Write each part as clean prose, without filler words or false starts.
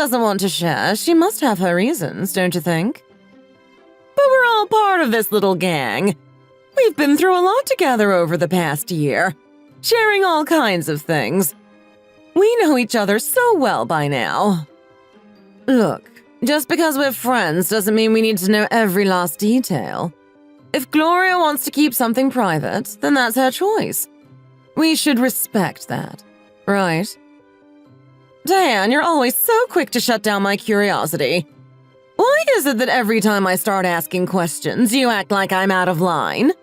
doesn't want to share, she must have her reasons, don't you think? But we're all part of this little gang. We've been through a lot together over the past year, sharing all kinds of things. We know each other so well by now. Look, just because we're friends doesn't mean we need to know every last detail. If Gloria wants to keep something private, then that's her choice. We should respect that, right? Diane, you're always so quick to shut down my curiosity. Why is it that every time I start asking questions, you act like I'm out of line?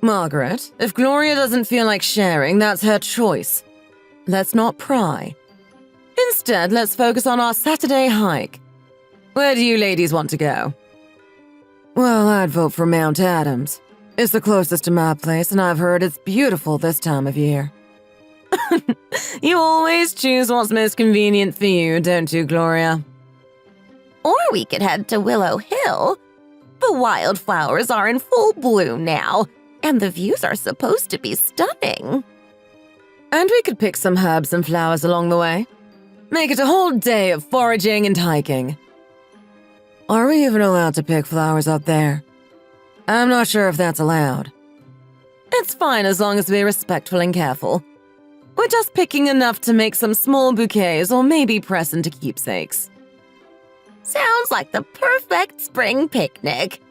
Margaret, if Gloria doesn't feel like sharing, that's her choice. Let's not pry. Instead, let's focus on our Saturday hike. Where do you ladies want to go? Well, I'd vote for Mount Adams. It's the closest to my place, and I've heard it's beautiful this time of year. You always choose what's most convenient for you, don't you, Gloria? Or we could head to Willow Hill. The wildflowers are in full bloom now, and the views are supposed to be stunning. And we could pick some herbs and flowers along the way. Make it a whole day of foraging and hiking. Are we even allowed to pick flowers up there? I'm not sure if that's allowed. It's fine as long as we're respectful and careful. We're just picking enough to make some small bouquets or maybe press into keepsakes. Sounds like the perfect spring picnic.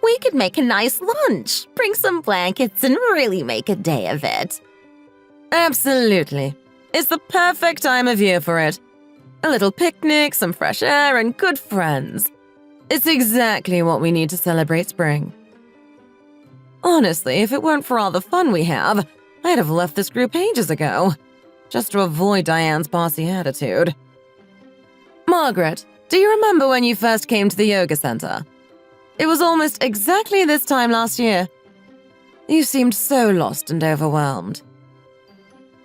We could make a nice lunch, bring some blankets, and really make a day of it. Absolutely. It's the perfect time of year for it. A little picnic, some fresh air, and good friends. It's exactly what we need to celebrate spring. Honestly, if it weren't for all the fun we have, I'd have left this group ages ago, just to avoid Diane's bossy attitude. Margaret, do you remember when you first came to the yoga center? It was almost exactly this time last year. You seemed so lost and overwhelmed.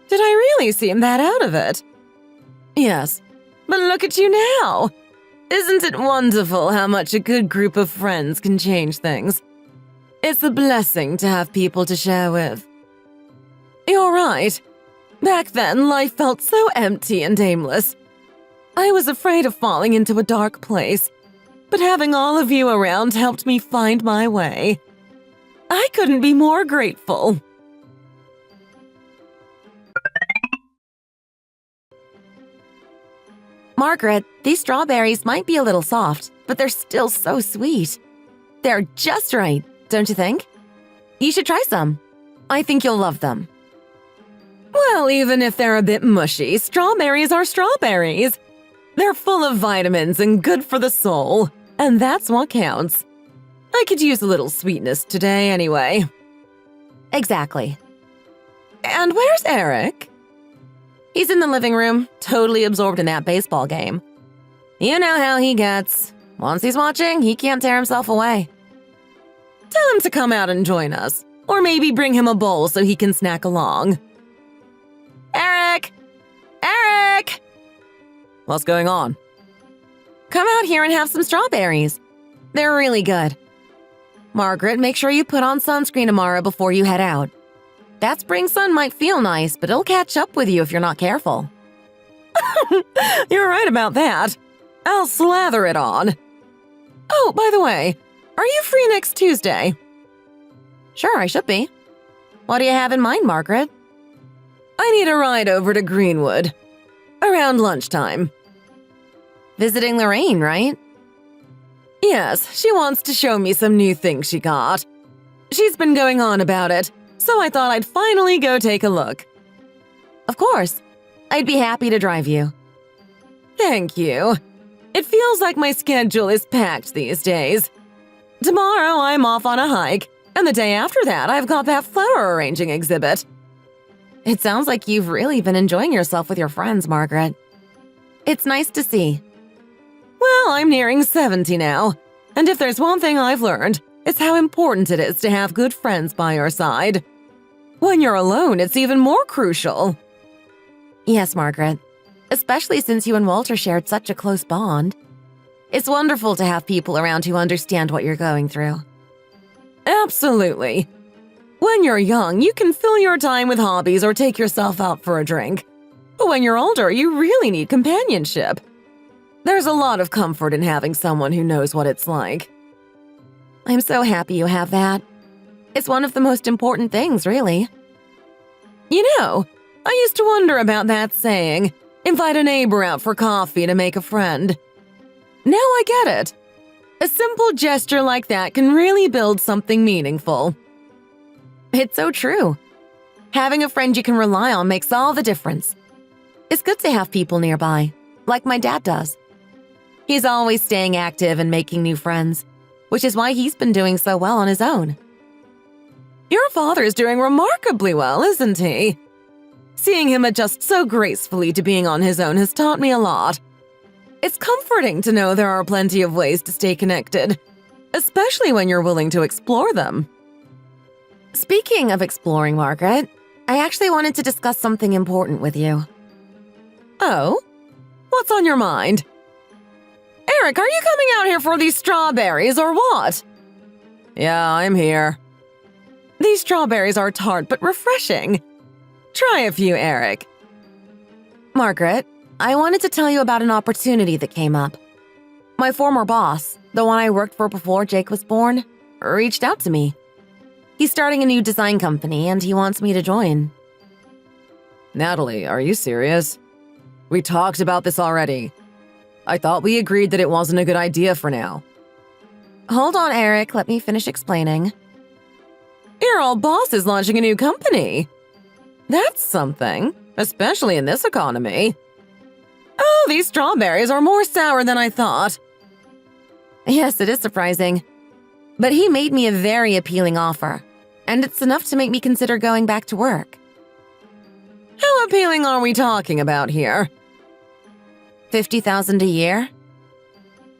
Did I really seem that out of it? Yes, but look at you now. Isn't it wonderful how much a good group of friends can change things? It's a blessing to have people to share with. You're right. Back then, life felt so empty and aimless. I was afraid of falling into a dark place, but having all of you around helped me find my way. I couldn't be more grateful. Margaret, these strawberries might be a little soft, but they're still so sweet. They're just right, don't you think? You should try some. I think you'll love them. Well, even if they're a bit mushy, strawberries are strawberries. They're full of vitamins and good for the soul, and that's what counts. I could use a little sweetness today anyway. Exactly. And where's Eric? He's in the living room, totally absorbed in that baseball game. You know how he gets. Once he's watching, he can't tear himself away. Tell him to come out and join us, or maybe bring him a bowl so he can snack along. Eric! Eric! What's going on? Come out here and have some strawberries. They're really good. Margaret, make sure you put on sunscreen tomorrow before you head out. That spring sun might feel nice, but it'll catch up with you if you're not careful. You're right about that. I'll slather it on. Oh, by the way, are you free next Tuesday? Sure, I should be. What do you have in mind, Margaret? I need a ride over to Greenwood. Around lunchtime. Visiting Lorraine, right? Yes, she wants to show me some new things she got. She's been going on about it, so I thought I'd finally go take a look. Of course. I'd be happy to drive you. Thank you. It feels like my schedule is packed these days. Tomorrow I'm off on a hike, and the day after that I've got that flower arranging exhibit. It sounds like you've really been enjoying yourself with your friends, Margaret. It's nice to see. Well, I'm nearing 70 now, and if there's one thing I've learned, it's how important it is to have good friends by your side. When you're alone, it's even more crucial. Yes, Margaret. Especially since you and Walter shared such a close bond. It's wonderful to have people around who understand what you're going through. Absolutely. When you're young, you can fill your time with hobbies or take yourself out for a drink. But when you're older, you really need companionship. There's a lot of comfort in having someone who knows what it's like. I'm so happy you have that. It's one of the most important things, really. You know, I used to wonder about that saying, invite a neighbor out for coffee to make a friend. Now I get it. A simple gesture like that can really build something meaningful. It's so true. Having a friend you can rely on makes all the difference. It's good to have people nearby, like my dad does. He's always staying active and making new friends, which is why he's been doing so well on his own. Your father's doing remarkably well, isn't he? Seeing him adjust so gracefully to being on his own has taught me a lot. It's comforting to know there are plenty of ways to stay connected, especially when you're willing to explore them. Speaking of exploring, Margaret, I actually wanted to discuss something important with you. Oh? What's on your mind? Eric, are you coming out here for these strawberries or what? Yeah, I'm here. These strawberries are tart but refreshing. Try a few, Eric. Margaret, I wanted to tell you about an opportunity that came up. My former boss, the one I worked for before Jake was born, reached out to me. He's starting a new design company and he wants me to join. Natalie, are you serious? We talked about this already. I thought we agreed that it wasn't a good idea for now. Hold on, Eric. Let me finish explaining. Your old boss is launching a new company. That's something, especially in this economy. Oh, these strawberries are more sour than I thought. Yes, it is surprising. But he made me a very appealing offer, and it's enough to make me consider going back to work. How appealing are we talking about here? $50,000 a year?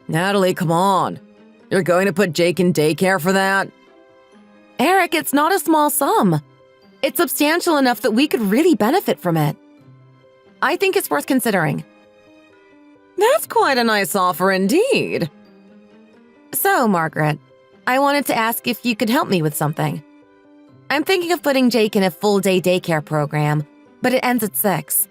Natalie, come on. You're going to put Jake in daycare for that? Eric, it's not a small sum. It's substantial enough that we could really benefit from it. I think it's worth considering. That's quite a nice offer indeed. So, Margaret, I wanted to ask if you could help me with something. I'm thinking of putting Jake in a full-day daycare program, but it ends at 6.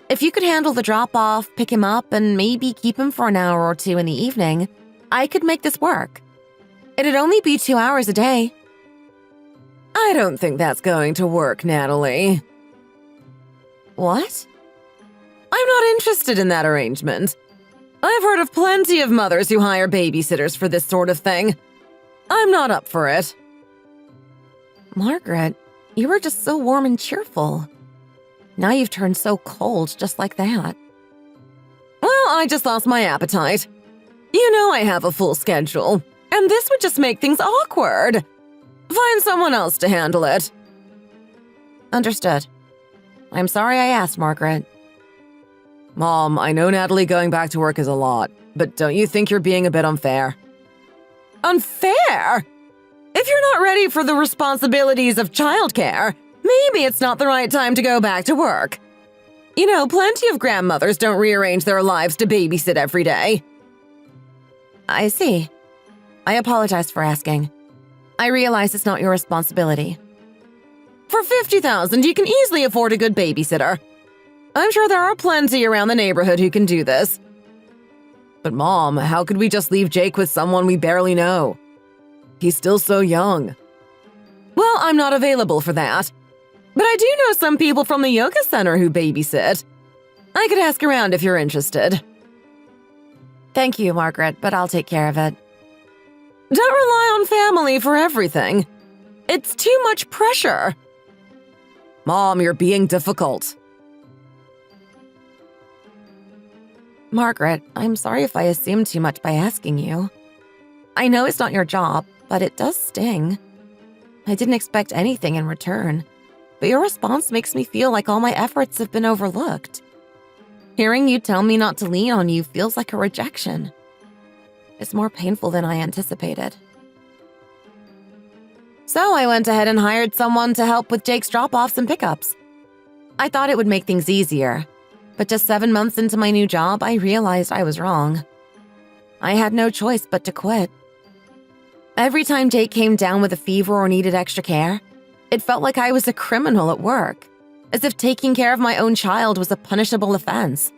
If you could handle the drop-off, pick him up, and maybe keep him for an hour or two in the evening, I could make this work. It'd only be 2 hours a day. I don't think that's going to work, Natalie. What? I'm not interested in that arrangement. I've heard of plenty of mothers who hire babysitters for this sort of thing. I'm not up for it. Margaret, you were just so warm and cheerful. Now you've turned so cold just like that. Well, I just lost my appetite. You know I have a full schedule, and this would just make things awkward. Find someone else to handle it. Understood. I'm sorry I asked, Margaret. Mom, I know Natalie going back to work is a lot, but don't you think you're being a bit unfair? Unfair? If you're not ready for the responsibilities of childcare, maybe it's not the right time to go back to work. You know, plenty of grandmothers don't rearrange their lives to babysit every day. I see. I apologize for asking. I realize it's not your responsibility. For $50,000, you can easily afford a good babysitter. I'm sure there are plenty around the neighborhood who can do this. But Mom, how could we just leave Jake with someone we barely know? He's still so young. Well, I'm not available for that. But I do know some people from the yoga center who babysit. I could ask around if you're interested. Thank you, Margaret, but I'll take care of it. Don't rely on family for everything. It's too much pressure. Mom, you're being difficult. Margaret, I'm sorry if I assumed too much by asking you. I know it's not your job, but it does sting. I didn't expect anything in return, but your response makes me feel like all my efforts have been overlooked. Hearing you tell me not to lean on you feels like a rejection. It's more painful than I anticipated. So I went ahead and hired someone to help with Jake's drop-offs and pickups. I thought it would make things easier, but just 7 months into my new job, I realized I was wrong. I had no choice but to quit. Every time Jake came down with a fever or needed extra care, it felt like I was a criminal at work, as if taking care of my own child was a punishable offense.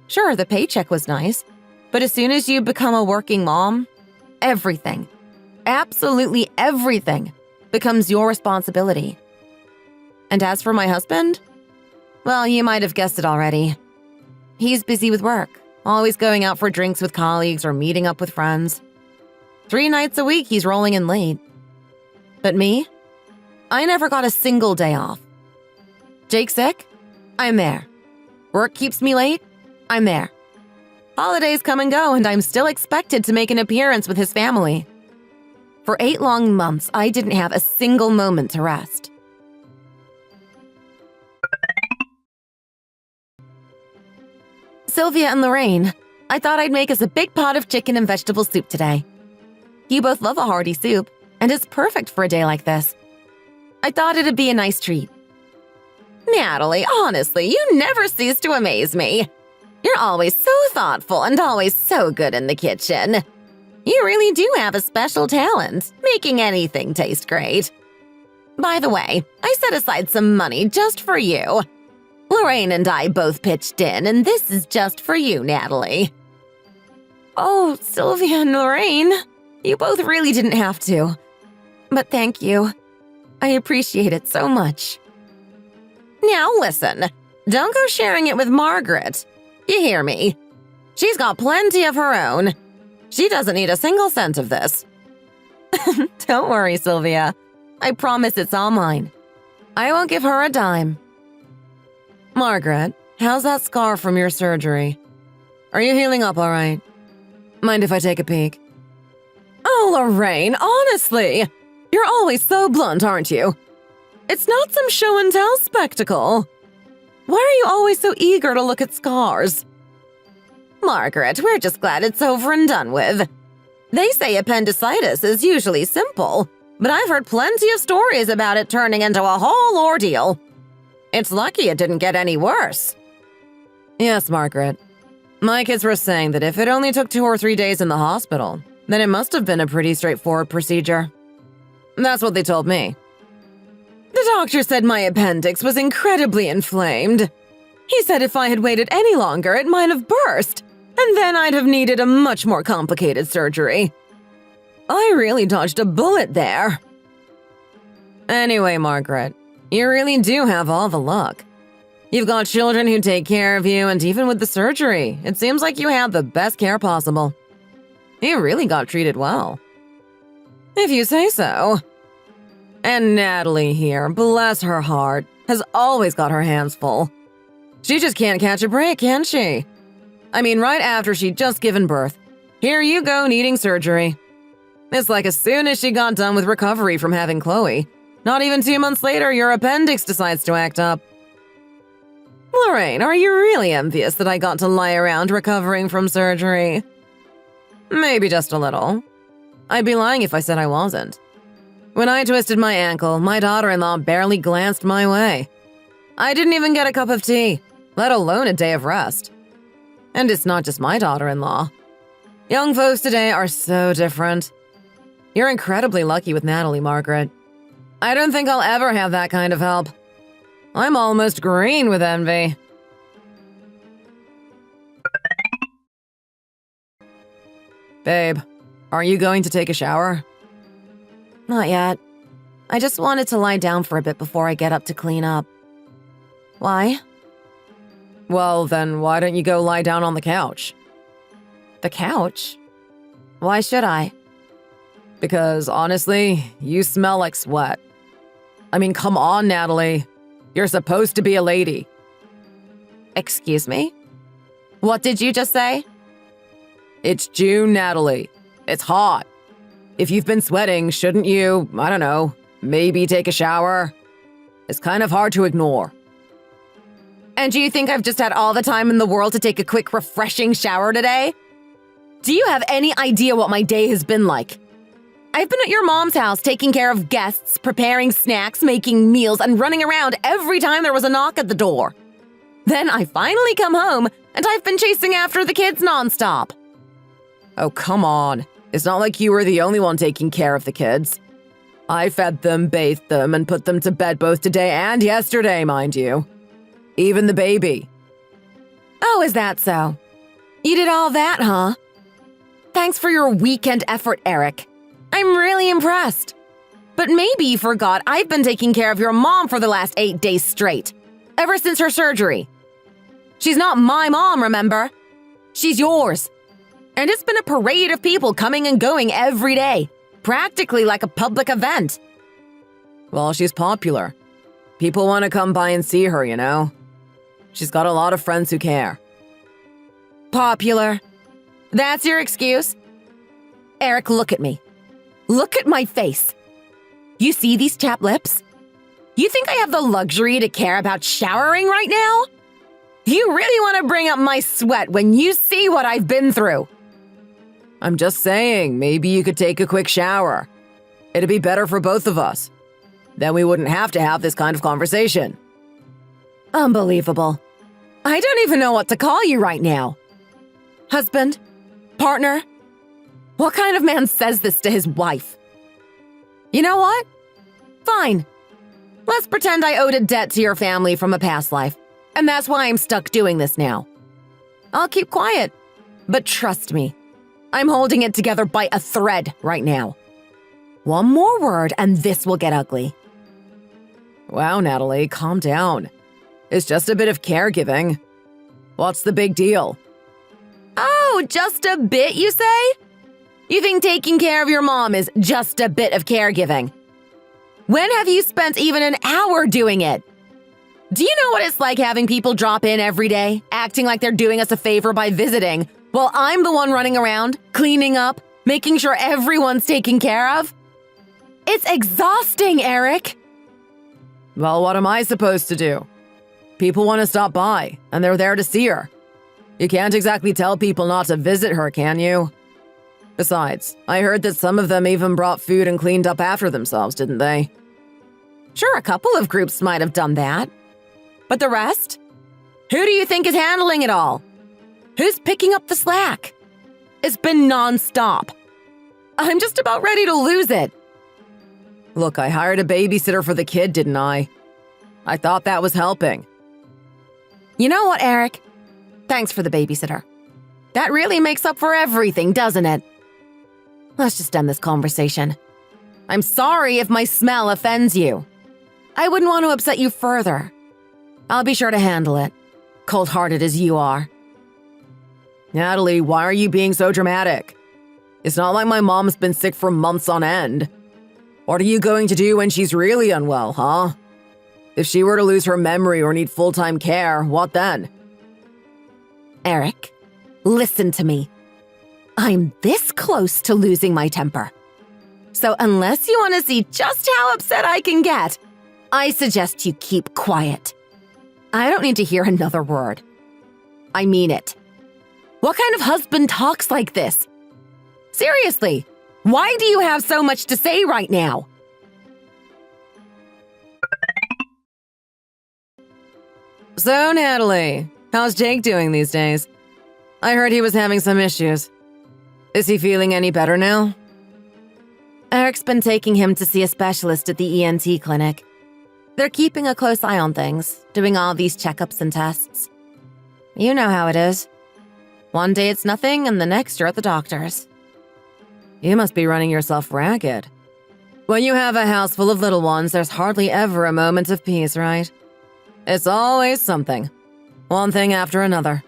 Sure, the paycheck was nice, but as soon as you become a working mom, everything, absolutely everything, becomes your responsibility. And as for my husband, well, you might have guessed it already. He's busy with work, always going out for drinks with colleagues or meeting up with friends. 3 nights a week he's rolling in late. But me? I never got a single day off. Jake sick? I'm there. Work keeps me late? I'm there. Holidays come and go, and I'm still expected to make an appearance with his family. For 8 long months, I didn't have a single moment to rest. Sylvia and Lorraine, I thought I'd make us a big pot of chicken and vegetable soup today. You both love a hearty soup, and it's perfect for a day like this. I thought it'd be a nice treat. Natalie, honestly, you never cease to amaze me. You're always so thoughtful and always so good in the kitchen. You really do have a special talent, making anything taste great. By the way, I set aside some money just for you. Lorraine and I both pitched in, and this is just for you, Natalie. Oh, Sylvia and Lorraine, you both really didn't have to. But thank you. I appreciate it so much. Now listen, don't go sharing it with Margaret. You hear me? She's got plenty of her own. She doesn't need a single cent of this. Don't worry, Sylvia. I promise it's all mine. I won't give her a dime. Margaret, how's that scar from your surgery? Are you healing up all right? Mind if I take a peek? Oh, Lorraine, honestly, you're always so blunt, aren't you? It's not some show and tell spectacle. Why are you always so eager to look at scars? Margaret, we're just glad it's over and done with. They say appendicitis is usually simple, but I've heard plenty of stories about it turning into a whole ordeal. It's lucky it didn't get any worse. Yes, Margaret. My kids were saying that if it only took 2 or 3 days in the hospital, then it must have been a pretty straightforward procedure. That's what they told me. The doctor said my appendix was incredibly inflamed. He said if I had waited any longer, it might have burst, and then I'd have needed a much more complicated surgery. I really dodged a bullet there. Anyway, Margaret, you really do have all the luck. You've got children who take care of you, and even with the surgery, it seems like you had the best care possible. You really got treated well. If you say so. And Natalie here, bless her heart, has always got her hands full. She just can't catch a break, can she? I mean, right after she'd just given birth, here you go needing surgery. It's like as soon as she got done with recovery from having Chloe, not even 2 months later, your appendix decides to act up. Lorraine, are you really envious that I got to lie around recovering from surgery? Maybe just a little. I'd be lying if I said I wasn't. When I twisted my ankle, my daughter-in-law barely glanced my way. I didn't even get a cup of tea, let alone a day of rest. And it's not just my daughter-in-law. Young folks today are so different. You're incredibly lucky with Natalie, Margaret. I don't think I'll ever have that kind of help. I'm almost green with envy. Babe, are you going to take a shower? Not yet. I just wanted to lie down for a bit before I get up to clean up. Why? Well, then why don't you go lie down on the couch? The couch? Why should I? Because honestly, you smell like sweat. I mean, come on, Natalie. You're supposed to be a lady. Excuse me? What did you just say? It's June, Natalie. It's hot. If you've been sweating, shouldn't you, I don't know, maybe take a shower? It's kind of hard to ignore. And do you think I've just had all the time in the world to take a quick, refreshing shower today? Do you have any idea what my day has been like? I've been at your mom's house taking care of guests, preparing snacks, making meals, and running around every time there was a knock at the door. Then I finally come home, and I've been chasing after the kids nonstop. Oh, come on. It's not like you were the only one taking care of the kids. I fed them, bathed them, and put them to bed both today and yesterday, mind you. Even the baby. Oh, is that so? You did all that, huh? Thanks for your weekend effort, Eric. I'm really impressed. But maybe you forgot I've been taking care of your mom for the last 8 days straight, ever since her surgery. She's not my mom, remember? She's yours. And it's been a parade of people coming and going every day, practically like a public event. Well, she's popular. People want to come by and see her, you know? She's got a lot of friends who care. Popular? That's your excuse? Eric, look at me. Look at my face. You see these chapped lips? You think I have the luxury to care about showering right now? You really want to bring up my sweat when you see what I've been through. I'm just saying, maybe you could take a quick shower. It'd be better for both of us. Then we wouldn't have to have this kind of conversation. Unbelievable. I don't even know what to call you right now. Husband? Partner? What kind of man says this to his wife? You know what? Fine. Let's pretend I owed a debt to your family from a past life, and that's why I'm stuck doing this now. I'll keep quiet, but trust me, I'm holding it together by a thread right now. One more word and this will get ugly. Wow, Natalie, calm down. It's just a bit of caregiving. What's the big deal? Oh, just a bit, you say? You think taking care of your mom is just a bit of caregiving? When have you spent even an hour doing it? Do you know what it's like having people drop in every day, acting like they're doing us a favor by visiting, while I'm the one running around, cleaning up, making sure everyone's taken care of? It's exhausting, Eric. Well, what am I supposed to do? People want to stop by, and they're there to see her. You can't exactly tell people not to visit her, can you? Besides, I heard that some of them even brought food and cleaned up after themselves, didn't they? Sure, a couple of groups might have done that. But the rest? Who do you think is handling it all? Who's picking up the slack? It's been nonstop. I'm just about ready to lose it. Look, I hired a babysitter for the kid, didn't I? I thought that was helping. You know what, Eric? Thanks for the babysitter. That really makes up for everything, doesn't it? Let's just end this conversation. I'm sorry if my smell offends you. I wouldn't want to upset you further. I'll be sure to handle it, cold-hearted as you are. Natalie, why are you being so dramatic? It's not like my mom's been sick for months on end. What are you going to do when she's really unwell, huh? If she were to lose her memory or need full-time care, what then? Eric, listen to me. I'm this close to losing my temper. So unless you want to see just how upset I can get, I suggest you keep quiet. I don't need to hear another word. I mean it. What kind of husband talks like this? Seriously, why do you have so much to say right now? So, Natalie, how's Jake doing these days? I heard he was having some issues. Is he feeling any better now? Eric's been taking him to see a specialist at the ENT clinic. They're keeping a close eye on things, doing all these checkups and tests. You know how it is. One day it's nothing, and the next you're at the doctor's. You must be running yourself ragged. When you have a house full of little ones, there's hardly ever a moment of peace, right? It's always something. One thing after another.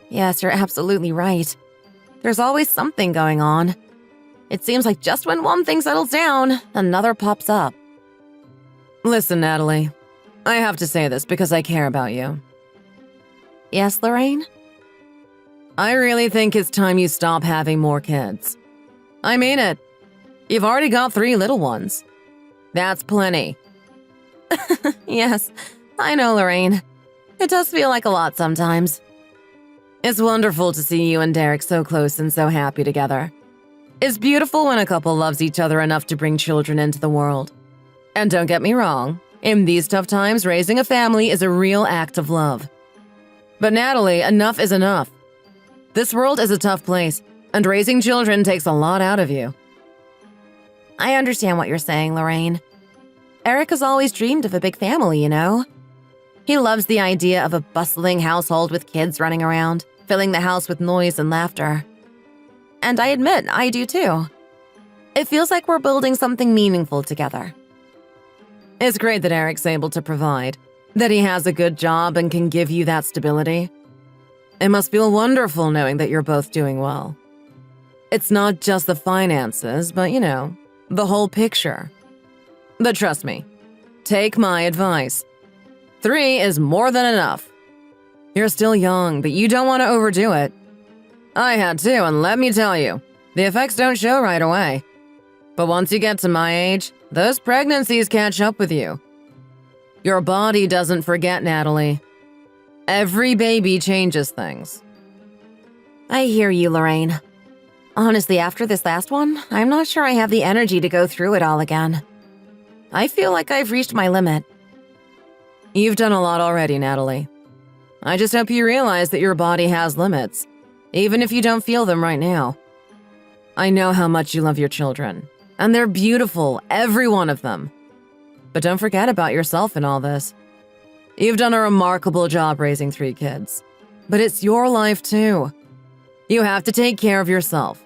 Yes, you're absolutely right. There's always something going on. It seems like just when one thing settles down, another pops up. Listen, Natalie, I have to say this because I care about you. Yes, Lorraine? I really think it's time you stop having more kids. I mean it. You've already got 3 little ones. That's plenty. Yes, I know, Lorraine. It does feel like a lot sometimes. It's wonderful to see you and Derek so close and so happy together. It's beautiful when a couple loves each other enough to bring children into the world. And don't get me wrong, in these tough times, raising a family is a real act of love. But Natalie, enough is enough. This world is a tough place, and raising children takes a lot out of you. I understand what you're saying, Lorraine. Eric has always dreamed of a big family, you know? He loves the idea of a bustling household with kids running around, filling the house with noise and laughter. And I admit, I do too. It feels like we're building something meaningful together. It's great that Eric's able to provide, that he has a good job and can give you that stability. It must feel wonderful knowing that you're both doing well. It's not just the finances, but the whole picture. But trust me, take my advice. 3 is more than enough. You're still young, but you don't want to overdo it. I had to, and let me tell you, the effects don't show right away. But once you get to my age, those pregnancies catch up with you. Your body doesn't forget, Natalie. Every baby changes things. I hear you, Lorraine. Honestly, after this last one, I'm not sure I have the energy to go through it all again. I feel like I've reached my limit. You've done a lot already, Natalie. I just hope you realize that your body has limits, even if you don't feel them right now. I know how much you love your children, and they're beautiful, every one of them. But don't forget about yourself in all this. You've done a remarkable job raising 3 kids, but it's your life too. You have to take care of yourself.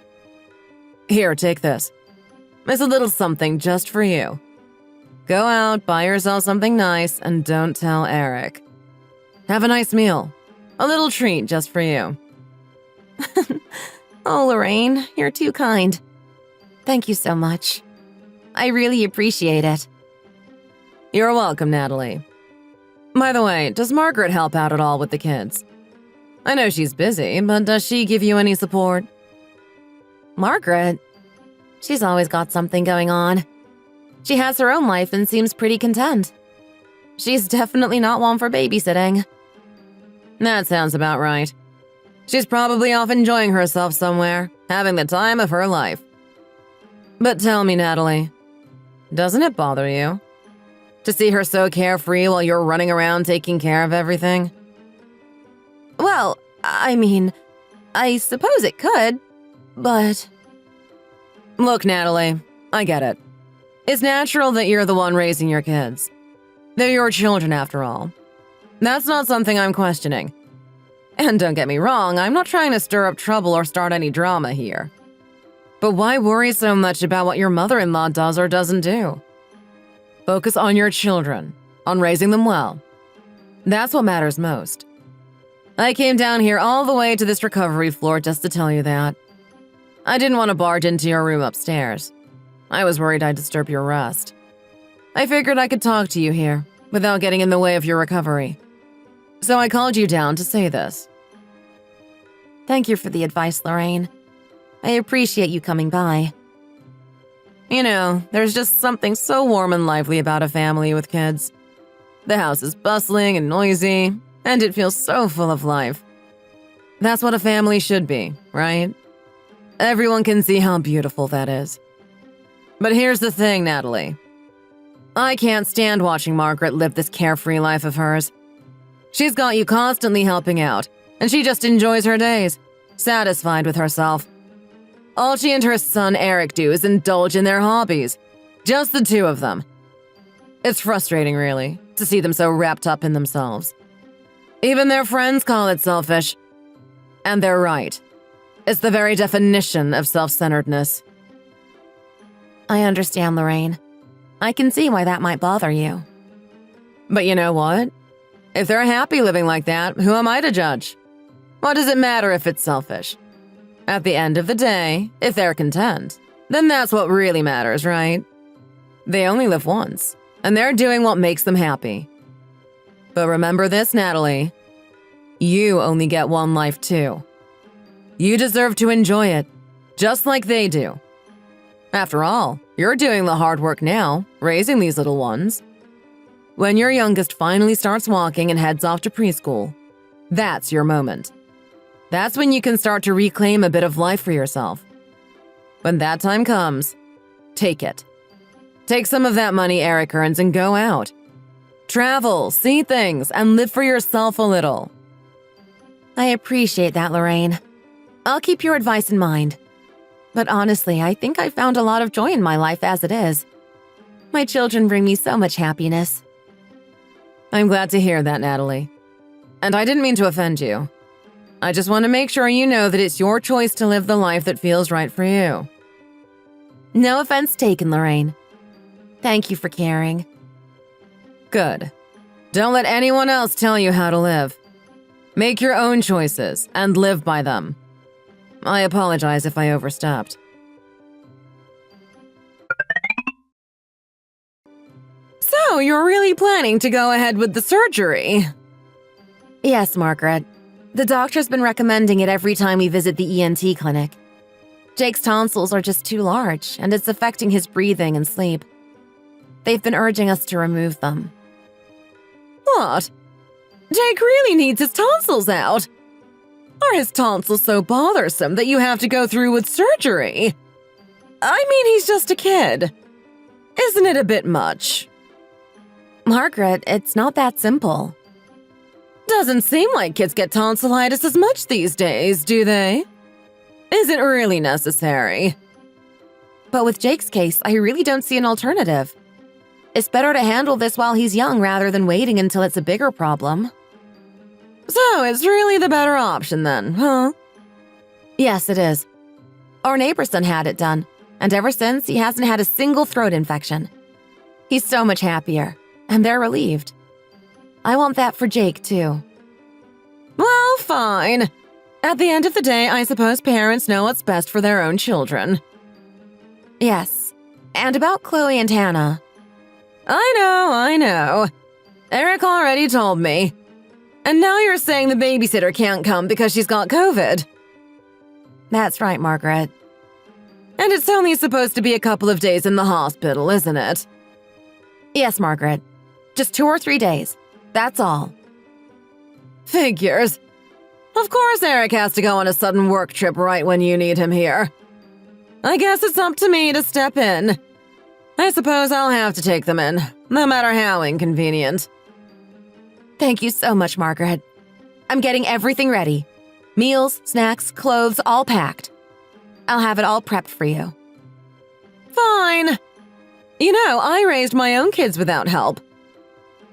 Here, take this. It's a little something just for you. Go out, buy yourself something nice, and don't tell Eric. Have a nice meal. A little treat just for you. Oh, Lorraine, you're too kind. Thank you so much. I really appreciate it. You're welcome, Natalie. By the way, does Margaret help out at all with the kids? I know she's busy, but does she give you any support? Margaret? She's always got something going on. She has her own life and seems pretty content. She's definitely not one for babysitting. That sounds about right. She's probably off enjoying herself somewhere, having the time of her life. But tell me, Natalie, doesn't it bother you to see her so carefree while you're running around taking care of everything? Well, I mean, I suppose it could, but… Look, Natalie, I get it. It's natural that you're the one raising your kids. They're your children, after all. That's not something I'm questioning. And don't get me wrong, I'm not trying to stir up trouble or start any drama here. But why worry so much about what your mother-in-law does or doesn't do? Focus on your children, on raising them well. That's what matters most. I came down here all the way to this recovery floor just to tell you that. I didn't want to barge into your room upstairs. I was worried I'd disturb your rest. I figured I could talk to you here without getting in the way of your recovery. So I called you down to say this. Thank you for the advice, Lorraine. I appreciate you coming by. There's just something so warm and lively about a family with kids. The house is bustling and noisy, and it feels so full of life. That's what a family should be, right? Everyone can see how beautiful that is. But here's the thing, Natalie. I can't stand watching Margaret live this carefree life of hers. She's got you constantly helping out, and she just enjoys her days, satisfied with herself. All she and her son Eric do is indulge in their hobbies, just the 2 of them. It's frustrating, really, to see them so wrapped up in themselves. Even their friends call it selfish. And they're right. It's the very definition of self-centeredness. I understand, Lorraine. I can see why that might bother you. But you know what? If they're happy living like that, who am I to judge? What does it matter if it's selfish? At the end of the day, if they're content, then that's what really matters, right? They only live once, and they're doing what makes them happy. But remember this, Natalie. You only get one life too. You deserve to enjoy it, just like they do. After all, you're doing the hard work now, raising these little ones. When your youngest finally starts walking and heads off to preschool, that's your moment. That's when you can start to reclaim a bit of life for yourself. When that time comes, take it. Take some of that money Eric earns and go out. Travel, see things, and live for yourself a little. I appreciate that, Lorraine. I'll keep your advice in mind. But honestly, I think I've found a lot of joy in my life as it is. My children bring me so much happiness. I'm glad to hear that, Natalie. And I didn't mean to offend you. I just want to make sure you know that it's your choice to live the life that feels right for you. No offense taken, Lorraine. Thank you for caring. Good. Don't let anyone else tell you how to live. Make your own choices and live by them. I apologize if I overstepped. So, you're really planning to go ahead with the surgery? Yes, Margaret. The doctor's been recommending it every time we visit the ENT clinic. Jake's tonsils are just too large, and it's affecting his breathing and sleep. They've been urging us to remove them. What? Jake really needs his tonsils out? Are his tonsils so bothersome that you have to go through with surgery? I mean, he's just a kid. Isn't it a bit much? Margaret, it's not that simple. Doesn't seem like kids get tonsillitis as much these days, do they? Is it really necessary? But with Jake's case, I really don't see an alternative. It's better to handle this while he's young rather than waiting until it's a bigger problem. So it's really the better option then, huh? Yes, it is. Our neighbor's son had it done, and ever since, he hasn't had a single throat infection. He's so much happier, and they're relieved. I want that for Jake, too. Well, fine. At the end of the day, I suppose parents know what's best for their own children. Yes. And about Chloe and Hannah. I know. Eric already told me. And now you're saying the babysitter can't come because she's got COVID. That's right, Margaret. And it's only supposed to be a couple of days in the hospital, isn't it? Yes, Margaret. Just 2 or 3 days. That's all. Figures. Of course Eric has to go on a sudden work trip right when you need him here. I guess it's up to me to step in. I suppose I'll have to take them in, no matter how inconvenient. Thank you so much, Margaret. I'm getting everything ready. Meals, snacks, clothes, all packed. I'll have it all prepped for you. Fine. You know, I raised my own kids without help.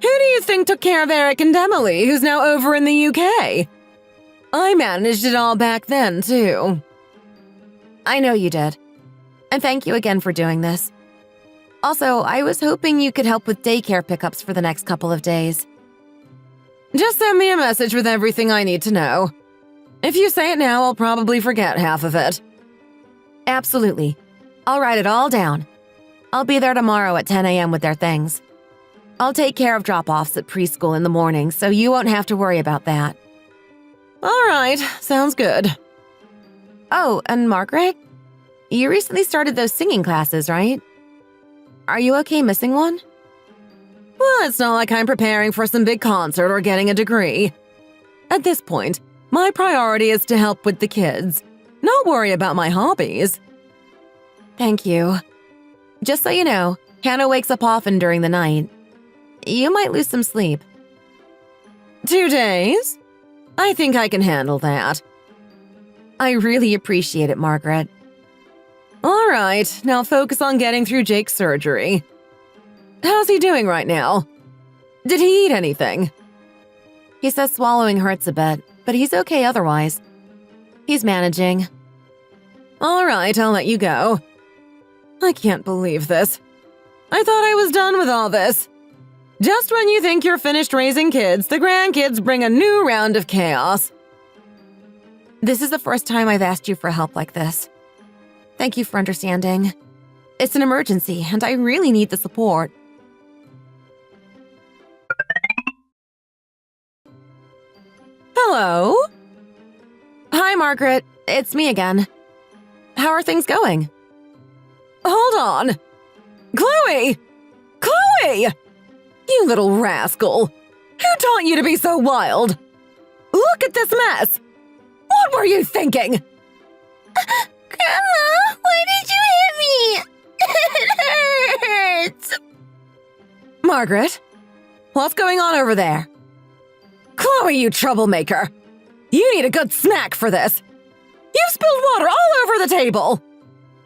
Who do you think took care of Eric and Emily, who's now over in the UK? I managed it all back then, too. I know you did. And thank you again for doing this. Also, I was hoping you could help with daycare pickups for the next couple of days. Just send me a message with everything I need to know. If you say it now, I'll probably forget half of it. Absolutely. I'll write it all down. I'll be there tomorrow at 10 a.m. with their things. I'll take care of drop-offs at preschool in the morning, so you won't have to worry about that. All right, sounds good. Oh, and Margaret? You recently started those singing classes, right? Are you okay missing one? Well, it's not like I'm preparing for some big concert or getting a degree. At this point, my priority is to help with the kids, not worry about my hobbies. Thank you. Just so you know, Hannah wakes up often during the night. You might lose some sleep. 2 days? I think I can handle that. I really appreciate it, Margaret. All right, now focus on getting through Jake's surgery. How's he doing right now? Did he eat anything? He says swallowing hurts a bit, but he's okay otherwise. He's managing. All right, I'll let you go. I can't believe this. I thought I was done with all this. Just when you think you're finished raising kids, the grandkids bring a new round of chaos. This is the first time I've asked you for help like this. Thank you for understanding. It's an emergency, and I really need the support. Hello? Hi, Margaret. It's me again. How are things going? Hold on. Chloe! Chloe! You little rascal! Who taught you to be so wild? Look at this mess! What were you thinking? Grandma, why did you hit me? It hurts. Margaret, what's going on over there? Chloe, you troublemaker! You need a good smack for this! You've spilled water all over the table!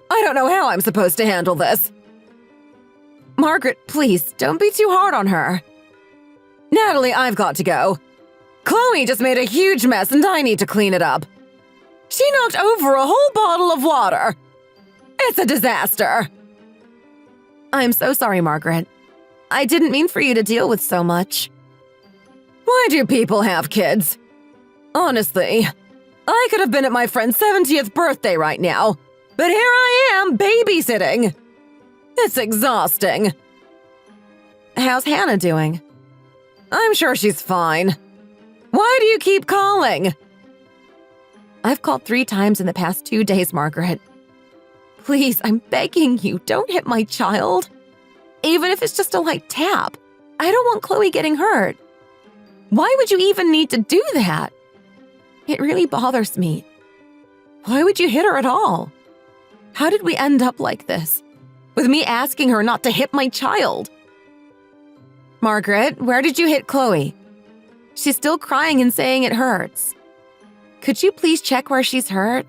I don't know how I'm supposed to handle this. Margaret, please, don't be too hard on her. Natalie, I've got to go. Chloe just made a huge mess and I need to clean it up. She knocked over a whole bottle of water. It's a disaster. I'm so sorry, Margaret. I didn't mean for you to deal with so much. Why do people have kids? Honestly, I could have been at my friend's 70th birthday right now, but here I am babysitting. It's exhausting. How's Hannah doing? I'm sure she's fine. Why do you keep calling? I've called 3 times in the past 2 days, Margaret. Please, I'm begging you, don't hit my child. Even if it's just a light tap. I don't want Chloe getting hurt. Why would you even need to do that? It really bothers me. Why would you hit her at all? How did we end up like this? With me asking her not to hit my child? Margaret, where did you hit Chloe? She's still crying and saying it hurts. Could you please check where she's hurt?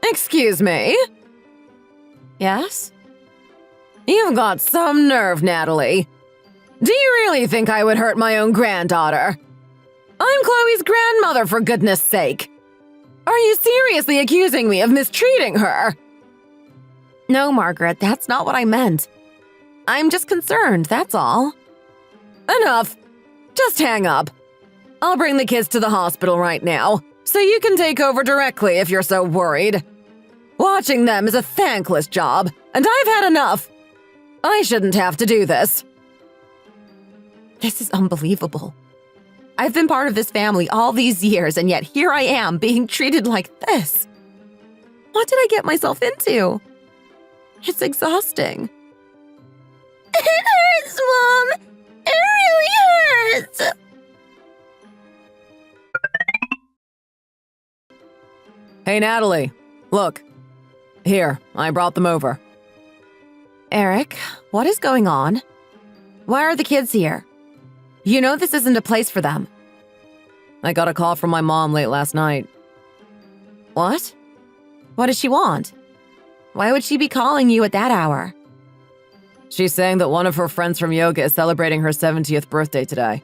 Excuse me? Yes? You've got some nerve, Natalie. Do you really think I would hurt my own granddaughter? I'm Chloe's grandmother, for goodness sake. Are you seriously accusing me of mistreating her? No, Margaret, that's not what I meant. I'm just concerned, that's all. Enough. Just hang up. I'll bring the kids to the hospital right now, so you can take over directly if you're so worried. Watching them is a thankless job, and I've had enough. I shouldn't have to do this. This is unbelievable. I've been part of this family all these years, and yet here I am being treated like this. What did I get myself into? It's exhausting. It hurts, Mom! It really hurts! Hey, Natalie. Look. Here, I brought them over. Eric, what is going on? Why are the kids here? You know this isn't a place for them. I got a call from my mom late last night. What? What does she want? Why would she be calling you at that hour? She's saying that one of her friends from yoga is celebrating her 70th birthday today.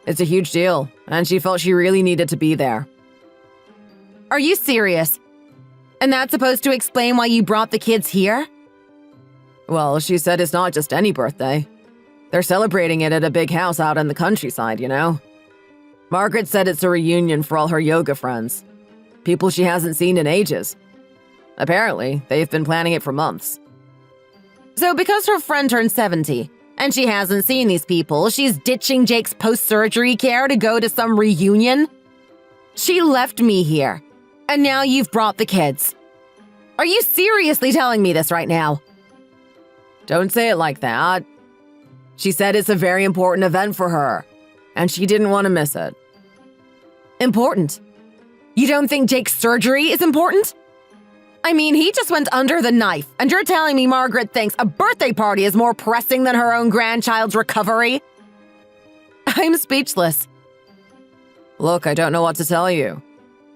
It's a huge deal, and she felt she really needed to be there. Are you serious? And that's supposed to explain why you brought the kids here? Well, she said it's not just any birthday. They're celebrating it at a big house out in the countryside, you know? Margaret said it's a reunion for all her yoga friends. People she hasn't seen in ages. Apparently, they've been planning it for months. So because her friend turned 70, and she hasn't seen these people, she's ditching Jake's post-surgery care to go to some reunion? She left me here, and now you've brought the kids. Are you seriously telling me this right now? Don't say it like that. She said it's a very important event for her, and she didn't want to miss it. Important? You don't think Jake's surgery is important? I mean, he just went under the knife, and you're telling me Margaret thinks a birthday party is more pressing than her own grandchild's recovery? I'm speechless. Look, I don't know what to tell you.